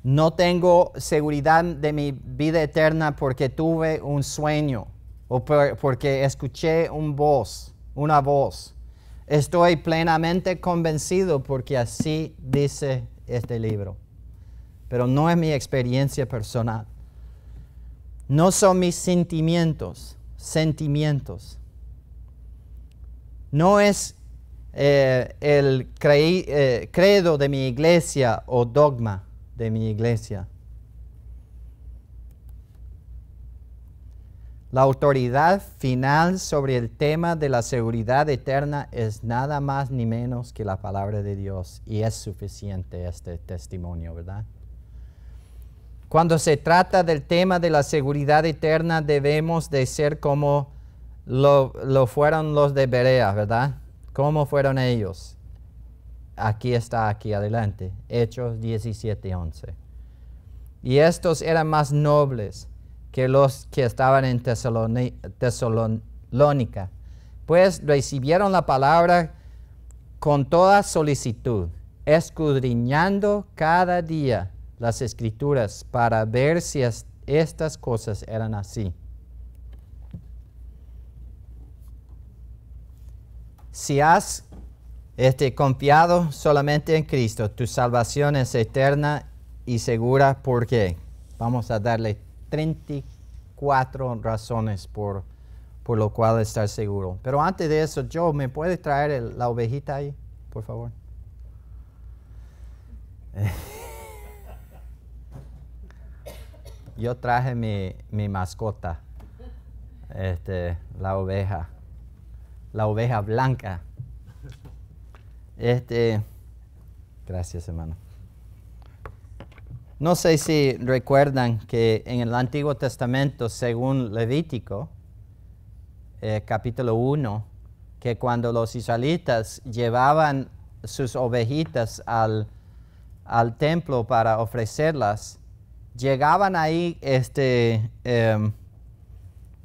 No tengo seguridad de mi vida eterna porque tuve un sueño o porque escuché una voz. Estoy plenamente convencido porque así dice este libro. Pero no es mi experiencia personal. No son mis sentimientos. No es el credo de mi iglesia o dogma de mi iglesia. La autoridad final sobre el tema de la seguridad eterna es nada más ni menos que la palabra de Dios. Y es suficiente este testimonio, ¿verdad? Cuando se trata del tema de la seguridad eterna, debemos de ser como lo fueron los de Berea, ¿verdad? ¿Cómo fueron ellos? Aquí está, aquí adelante. Hechos 17:11. Y estos eran más nobles que los que estaban en Tesalónica, pues recibieron la palabra con toda solicitud, escudriñando cada día las Escrituras para ver si estas cosas eran así. Si has confiado solamente en Cristo, tu salvación es eterna y segura. ¿Por qué? Vamos a darle 34 razones por lo cual estar seguro. Pero antes de eso, Joe, ¿me puede traer la ovejita ahí, por favor? Yo traje mi mascota, la oveja blanca. Gracias, hermano. No sé si recuerdan que en el Antiguo Testamento, según Levítico, capítulo 1, que cuando los israelitas llevaban sus ovejitas al templo para ofrecerlas, llegaban ahí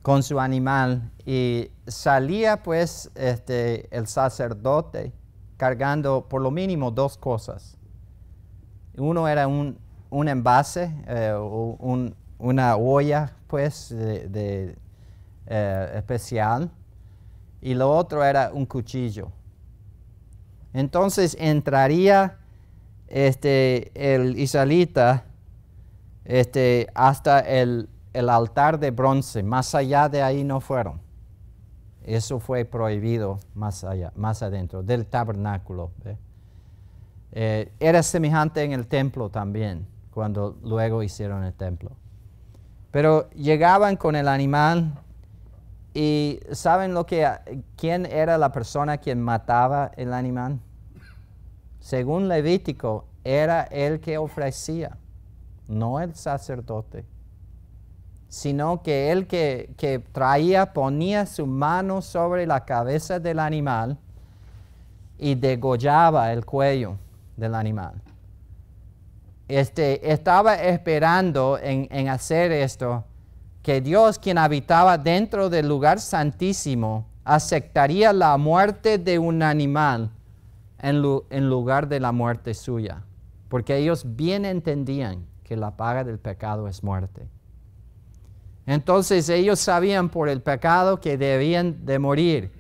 con su animal y salía pues el sacerdote cargando por lo mínimo dos cosas. Uno era un envase, una olla pues especial, y lo otro era un cuchillo. Entonces entraría el israelita hasta el altar de bronce. Más allá de ahí no fueron. Eso fue prohibido más allá, más adentro del tabernáculo. Era semejante en el templo también, cuando luego hicieron el templo. Pero llegaban con el animal y ¿saben quién era la persona quien mataba el animal? Según Levítico, era el que ofrecía, no el sacerdote, sino que el que traía, ponía su mano sobre la cabeza del animal y degollaba el cuello del animal. Estaba esperando en hacer esto, que Dios, quien habitaba dentro del lugar santísimo, aceptaría la muerte de un animal en lugar de la muerte suya, porque ellos bien entendían que la paga del pecado es muerte. Entonces ellos sabían por el pecado que debían de morir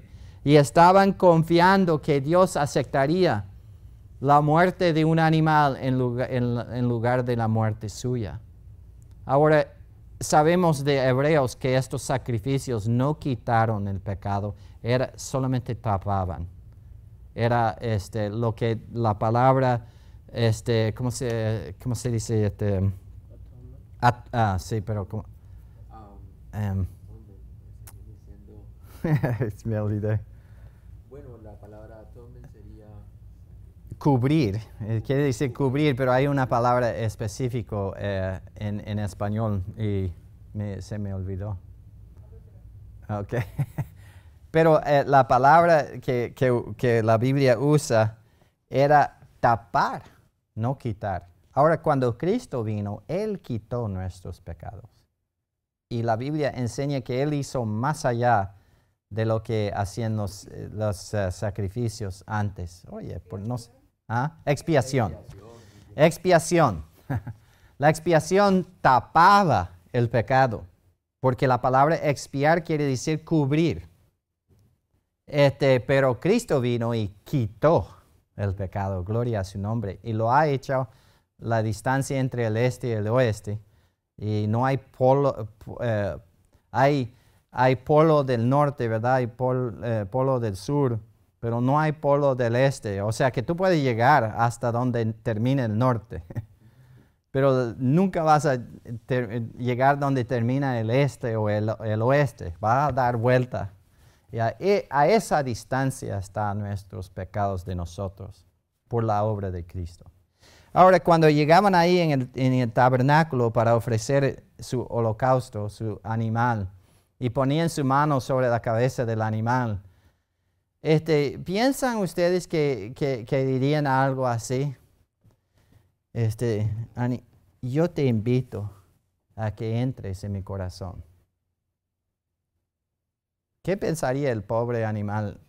y estaban confiando que Dios aceptaría la muerte de un animal en lugar de la muerte suya. Ahora, sabemos de Hebreos que estos sacrificios no quitaron el pecado, solamente tapaban. Era lo que la palabra, ¿cómo se dice? Sí, pero ¿cómo? Me olvidé. Bueno, la palabra atonement sería cubrir. Quiere decir cubrir, pero hay una palabra específica en español y se me olvidó. Okay. Pero la palabra que la Biblia usa era tapar, no quitar. Ahora, cuando Cristo vino, Él quitó nuestros pecados. Y la Biblia enseña que Él hizo más allá de lo que hacían los sacrificios antes. Oye, no sé. Expiación. Expiación. La expiación tapaba el pecado, porque la palabra expiar quiere decir cubrir. Pero Cristo vino y quitó el pecado, gloria a su nombre, y lo ha hecho la distancia entre el este y el oeste. Y no hay polo, hay polo del norte, ¿verdad? Hay polo del sur, pero no hay polo del este. O sea que tú puedes llegar hasta donde termina el norte. pero nunca vas a llegar donde termina el este o el oeste. Va a dar vuelta. Y a esa distancia están nuestros pecados de nosotros por la obra de Cristo. Ahora, cuando llegaban ahí en el tabernáculo para ofrecer su holocausto, su animal, y ponían su mano sobre la cabeza del animal, ¿piensan ustedes que dirían algo así? Yo te invito a que entres en mi corazón. ¿Qué pensaría el pobre animal?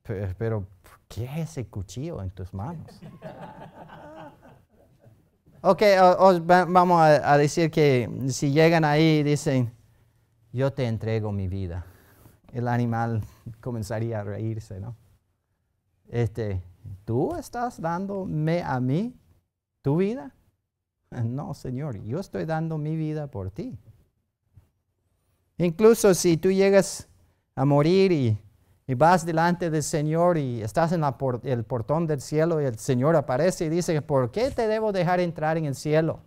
Pero ¿qué es ese cuchillo en tus manos? Ok, vamos a decir que si llegan ahí y dicen, yo te entrego mi vida. El animal comenzaría a reírse, ¿no? ¿Tú estás dándome a mí tu vida? No, Señor, yo estoy dando mi vida por ti. Incluso si tú llegas a morir y vas delante del Señor y estás en el portón del cielo y el Señor aparece y dice, ¿por qué te debo dejar entrar en el cielo?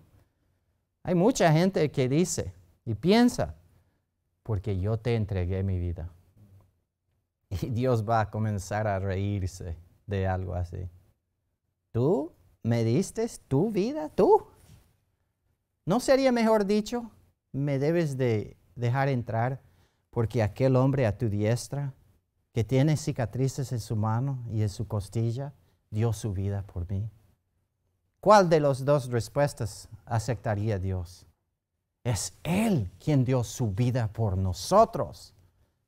Hay mucha gente que dice y piensa, porque yo te entregué mi vida. Y Dios va a comenzar a reírse de algo así. ¿Tú me diste tu vida? ¿Tú? ¿No sería mejor dicho, me debes de dejar entrar porque aquel hombre a tu diestra que tiene cicatrices en su mano y en su costilla dio su vida por mí? ¿Cuál de las dos respuestas aceptaría Dios? Es Él quien dio su vida por nosotros,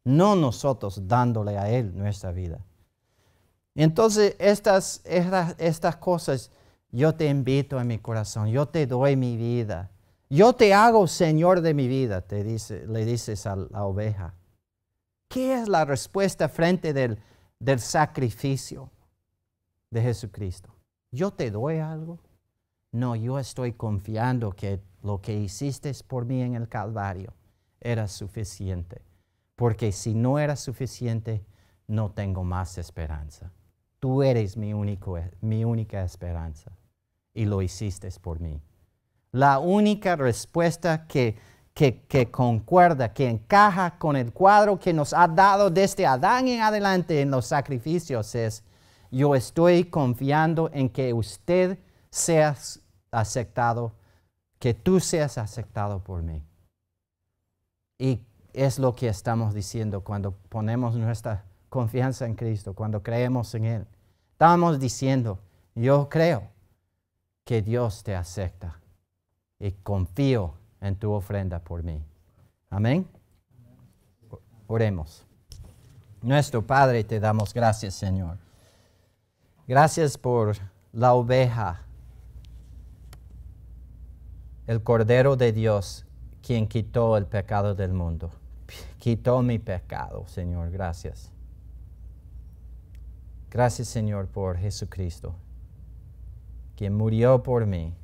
no nosotros dándole a Él nuestra vida. Entonces, estas cosas, yo te invito a mi corazón, yo te doy mi vida. Yo te hago Señor de mi vida, le dices a la oveja. ¿Qué es la respuesta frente del sacrificio de Jesucristo? ¿Yo te doy algo? No, yo estoy confiando que lo que hiciste por mí en el Calvario era suficiente. Porque si no era suficiente, no tengo más esperanza. Tú eres mi única esperanza y lo hiciste por mí. La única respuesta que concuerda, que encaja con el cuadro que nos ha dado desde Adán en adelante en los sacrificios es, yo estoy confiando en que usted sea aceptado, que tú seas aceptado por mí. Y es lo que estamos diciendo cuando ponemos nuestra confianza en Cristo, cuando creemos en Él. Estamos diciendo, yo creo que Dios te acepta y confío en tu ofrenda por mí. Amén. Oremos. Nuestro Padre, te damos gracias, Señor. Gracias por la oveja, el Cordero de Dios, quien quitó el pecado del mundo. Quitó mi pecado, Señor. Gracias. Gracias, Señor, por Jesucristo, quien murió por mí.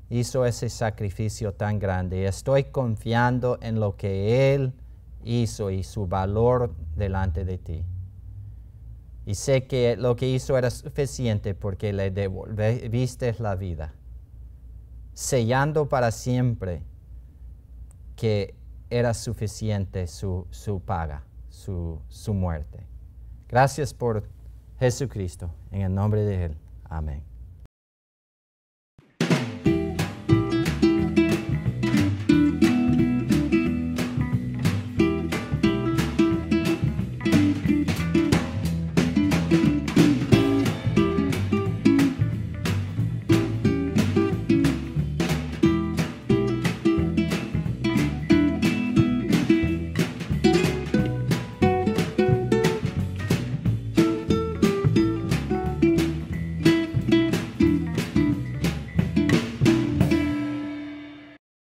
Hizo ese sacrificio tan grande. Estoy confiando en lo que Él hizo y su valor delante de ti. Y sé que lo que hizo era suficiente porque le devolviste la vida, sellando para siempre que era suficiente su paga, su muerte. Gracias por Jesucristo. En el nombre de Él. Amén.